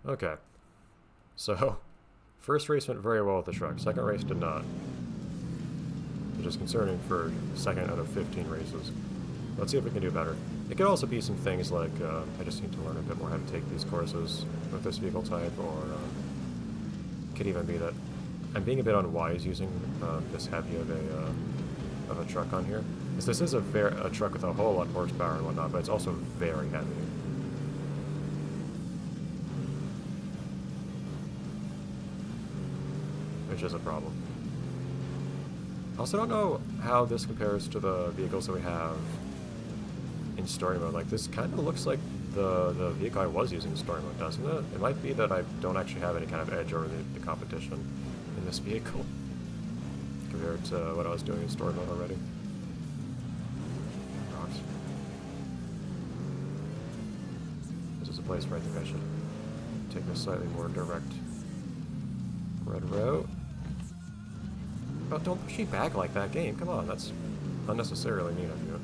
Okay. So, first race went very well with the truck. Second race did not. Which is concerning for second out of 15 races. Let's see if we can do better. It could also be some things like I just need to learn a bit more how to take these courses with this vehicle type, or it could even be that I'm being a bit unwise using this heavy of a truck on here. Because this is a truck with a whole lot of horsepower and whatnot, but it's also very heavy. Which is a problem. I also don't know how this compares to the vehicles that we have in story mode. Like, this kind of looks like the vehicle I was using in story mode, doesn't it? It might be that I don't actually have any kind of edge over the competition in this vehicle compared to what I was doing in story mode already. Rocks. This is a place where I think I should take a slightly more direct red route. Oh, don't push me back like that, game. Come on, that's unnecessarily mean of you.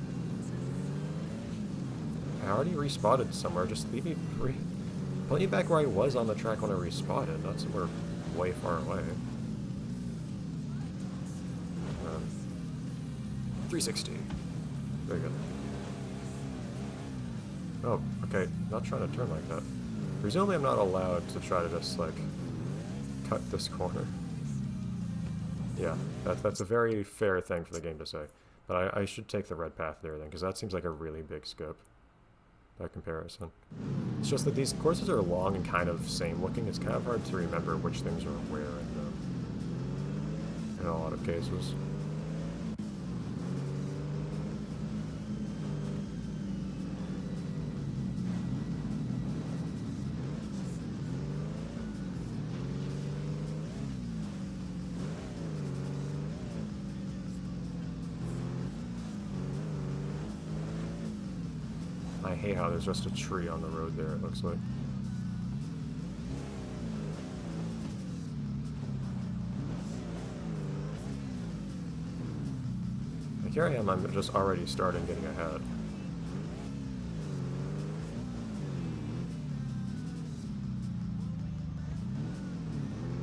I already respotted somewhere. Just leave me put me back where I was on the track when I respotted, not somewhere way far away. 360. Very good. Oh, okay. Not trying to turn like that. Presumably I'm not allowed to try to just, like, cut this corner. Yeah, that's a very fair thing for the game to say. But I should take the red path there then, because that seems like a really big skip by comparison. It's just that these courses are long and kind of same looking. It's kind of hard to remember which things are where in a lot of cases. I hate how there's just a tree on the road there, it looks like. Like, here I am, I'm just already starting getting ahead.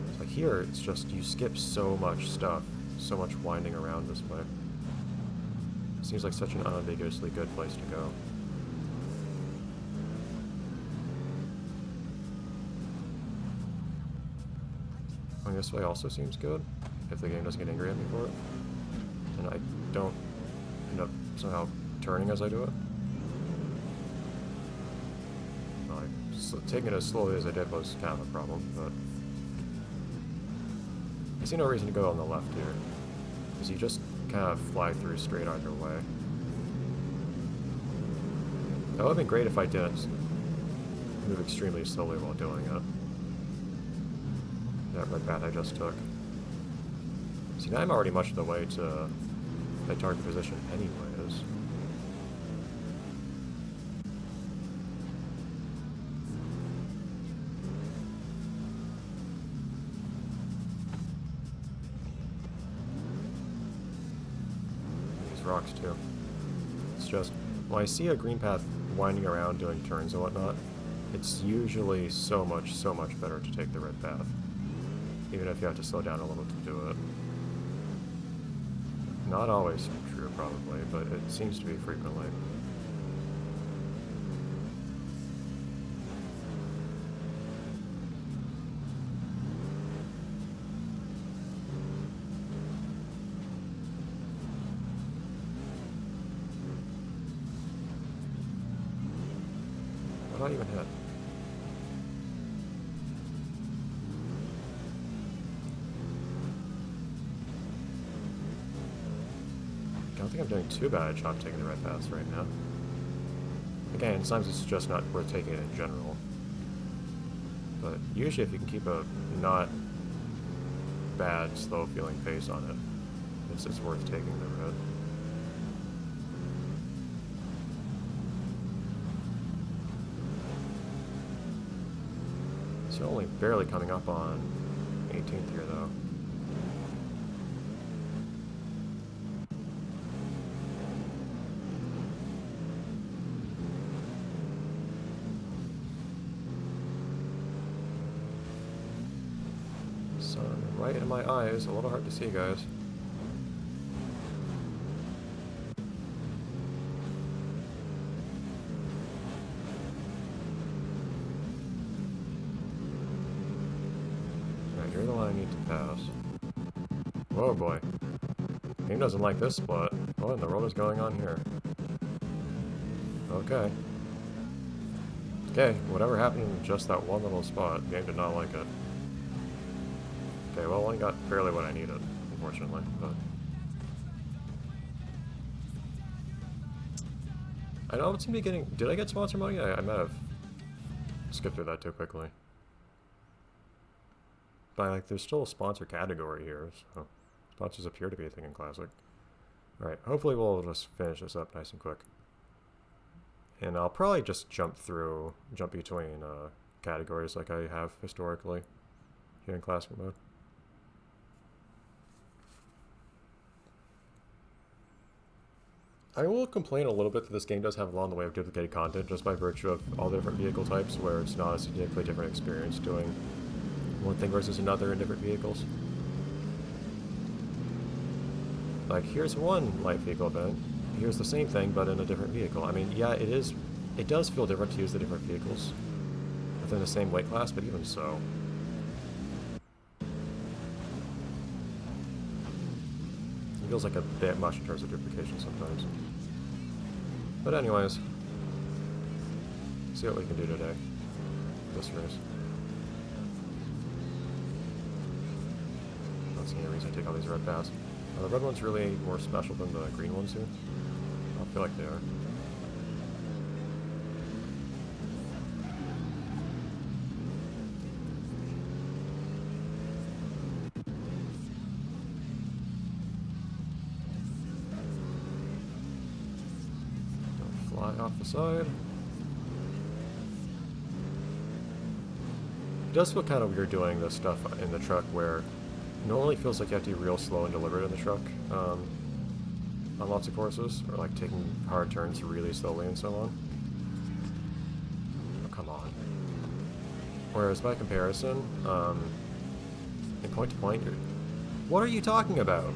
It's like here, it's just, you skip so much stuff, so much winding around this way. It seems like such an unambiguously good place to go. This way also seems good, if the game doesn't get angry at me for it. And I don't end up somehow turning as I do it. Like, taking it as slowly as I did was kind of a problem, but I see no reason to go on the left here, because you just kind of fly through straight either way. That would have been great if I didn't move extremely slowly while doing it. That red path I just took. See, now I'm already much of the way to my target position anyways. These rocks too. It's just, when I see a green path winding around doing turns and whatnot, it's usually so much better to take the red path. Even if you have to slow down a little to do it. Not always true, probably, but it seems to be frequently. What did I even hit? I don't think I'm doing too bad a job taking the red paths right now. Again, sometimes it's just not worth taking it in general. But usually if you can keep a not bad, slow feeling pace on it, it's worth taking the red. It's only barely coming up on 18th here though. right in my eyes. A little hard to see, guys. Alright, you're the one I need to pass. Whoa, boy. Game doesn't like this spot. What in the world is going on here? Okay. Okay, whatever happened in just that one little spot, the game did not like it. Okay, well, I only got barely what I needed, unfortunately, but... I know it's gonna be getting... Did I get sponsor money? I might have skipped through that too quickly. But, like, there's still a sponsor category here, so... Sponsors appear to be a thing in Classic. Alright, hopefully we'll just finish this up nice and quick. And I'll probably just jump between categories like I have historically here in Classic mode. I will complain a little bit that this game does have a long way of duplicated content just by virtue of all the different vehicle types, where it's not a significantly different experience doing one thing versus another in different vehicles. Like, here's one light vehicle event, here's the same thing but in a different vehicle. I mean, yeah, it does feel different to use the different vehicles within the same weight class, but even so. It feels like a bit much in terms of duplication sometimes. But anyways, see what we can do today. This race. Not seeing any reason to take all these red paths. Are the red ones really more special than the green ones here? I feel like they are. Don't fly off the side. It does feel kind of weird doing this stuff in the truck where normally feels like you have to be real slow and deliberate in the truck on lots of courses, or like taking hard turns really slowly and so on. Oh, come on. Whereas by comparison, in point to point, what are you talking about?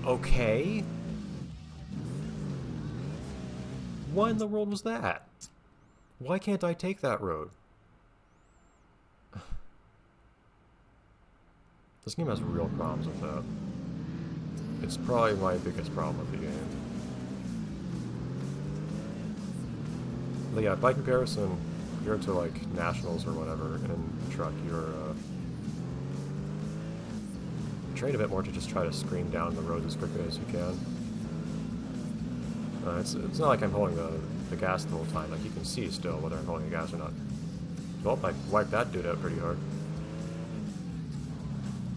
Okay. What in the world was that? Why can't I take that road? This game has real problems with that. It's probably my biggest problem with the game. But yeah, by comparison, compared to like nationals or whatever in truck, you're trained a bit more to just try to scream down the road as quickly as you can. It's not like I'm holding the gas the whole time. Like, you can see still whether I'm holding the gas or not. Well, I wiped that dude out pretty hard.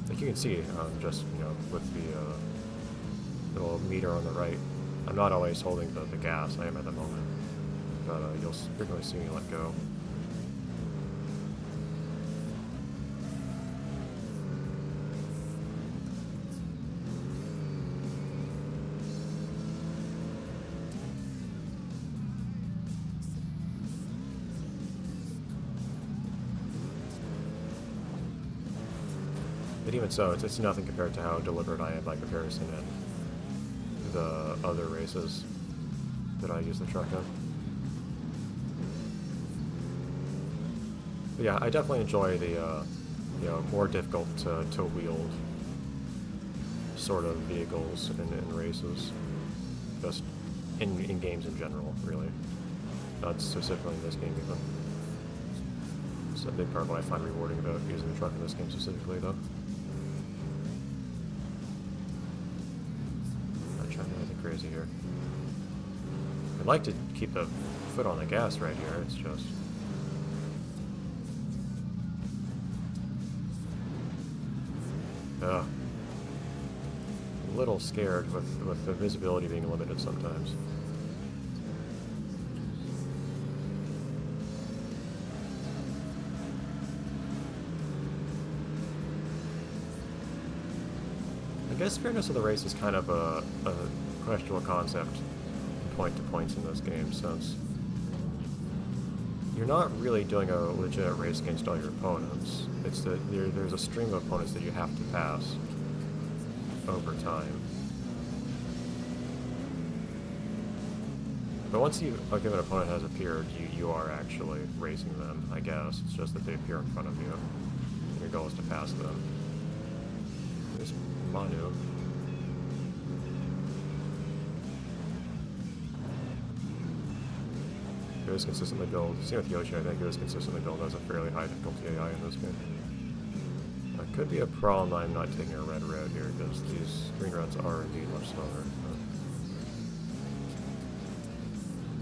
Like you can see, just, you know, with the little meter on the right, I'm not always holding the gas. I am at the moment, but you'll frequently see me let go. But even so, it's nothing compared to how deliberate I am by comparison in the other races that I use the truck in. But yeah, I definitely enjoy the you know, more difficult to wield sort of vehicles in races, just in games in general, really. Not specifically in this game even. It's a big part of what I find rewarding about using the truck in this game specifically, though. Crazy here. I'd like to keep the foot on the gas right here, it's just... Ugh. A little scared with the visibility being limited sometimes. I guess fairness of the race is kind of a questionable concept in point to points in this game, since you're not really doing a legitimate race against all your opponents. It's that there's a stream of opponents that you have to pass over time. But once a given opponent has appeared, you are actually racing them, I guess. It's just that they appear in front of you. Your goal is to pass them. There's Manu. It was consistently built. Same with Yoshi, I think it was consistently built as a fairly high difficulty AI in this game. That could be a problem I'm not taking a red road here, because these green roads are indeed much slower.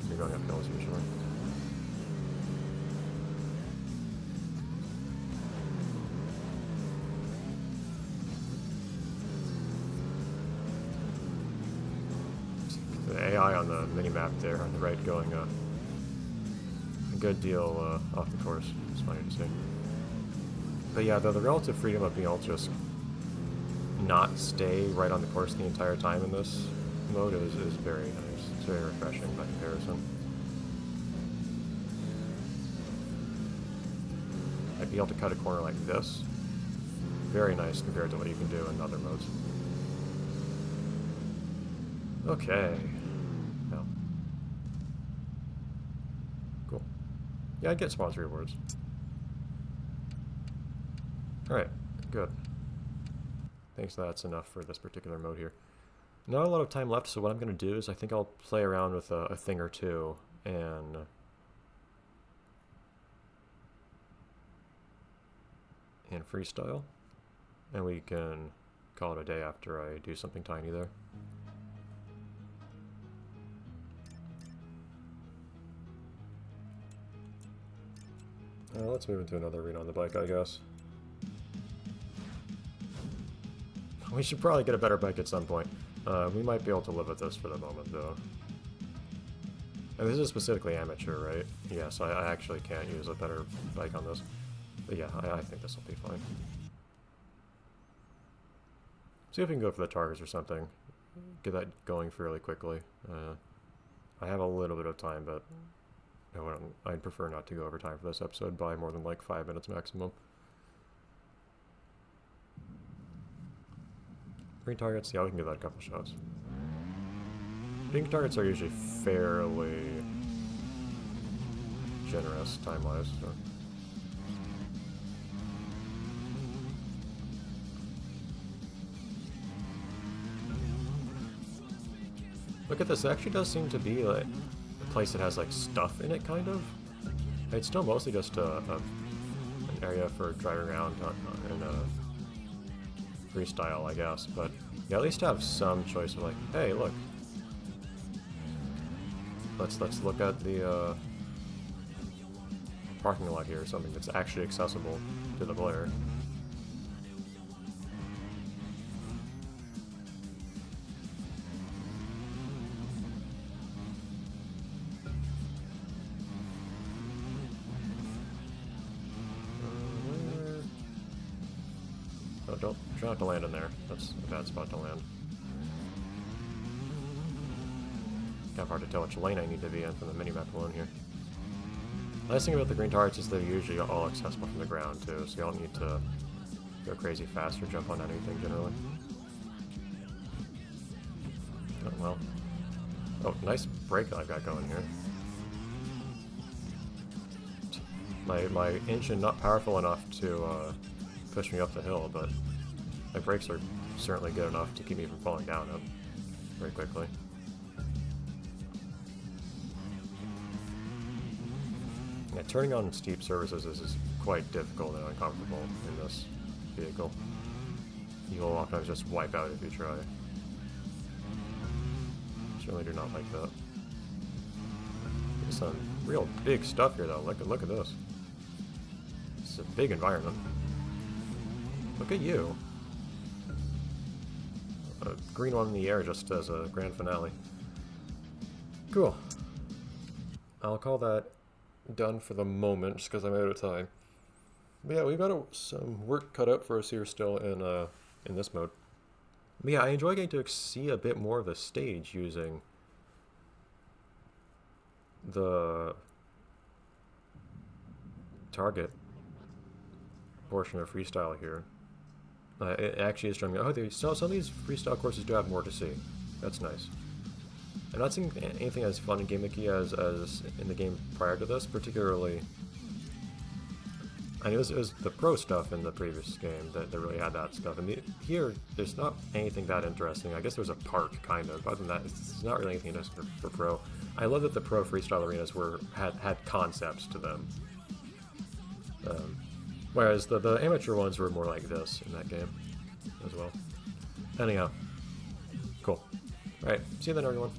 You're going up hills usually. The AI on the mini-map there on the right going a good deal off the course. It's funny to see. But yeah, the relative freedom of being able to just not stay right on the course the entire time in this mode is very nice. It's very refreshing by comparison. Like being able to cut a corner like this, very nice compared to what you can do in other modes. Okay. No. Cool. Yeah, I get sponsor rewards. Alright, good. Thanks, that's enough for this particular mode here. Not a lot of time left, so what I'm going to do is I think I'll play around with a thing or two and freestyle, and we can call it a day after I do something tiny there. Let's move into another arena on the bike, I guess. We should probably get a better bike at some point. We might be able to live with this for the moment, though. And this is specifically amateur, right? Yes, I actually can't use a better bike on this. But yeah, I think this will be fine. See if we can go for the targets or something. Get that going fairly quickly. I have a little bit of time, but I'd prefer not to go over time for this episode by more than like 5 minutes maximum. Green targets, yeah, we can give that a couple shots. Pink targets are usually fairly generous time-wise, so. Look at this, it actually does seem to be like a place that has like stuff in it, kind of. It's still mostly just an area for driving around in a freestyle, I guess, but you at least have some choice of like, hey, look. Let's look at the parking lot here, or something that's actually accessible to the player. Don't try not to land in there. That's a bad spot to land. Kind of hard to tell which lane I need to be in from the minimap alone here. Nice thing about the green targets is they're usually all accessible from the ground too, so you don't need to go crazy fast or jump on anything generally. Oh well. Oh, nice brake I've got going here. My engine not powerful enough to push me up the hill, but my brakes are certainly good enough to keep me from falling down it very quickly. Yeah, turning on steep surfaces is quite difficult and uncomfortable in this vehicle. You will oftentimes just wipe out if you try. Certainly do not like that. There's some real big stuff here though, look at this. This is a big environment. Look at you. A green one in the air just as a grand finale. Cool. I'll call that done for the moment, just because I'm out of time. But yeah, we've got some work cut out for us here still in this mode. But yeah, I enjoy getting to see a bit more of the stage using the target portion of freestyle here. It actually is showing me, oh, some of these freestyle courses do have more to see. That's nice. I'm not seeing anything as fun and gimmicky as in the game prior to this, particularly. I mean, it was the pro stuff in the previous game that really had that stuff. And here, there's not anything that interesting. I guess there's a park, kind of. Other than that, it's not really anything interesting for pro. I love that the pro freestyle arenas had concepts to them. Whereas the amateur ones were more like this in that game as well. Anyhow, cool. Alright, see you then, everyone.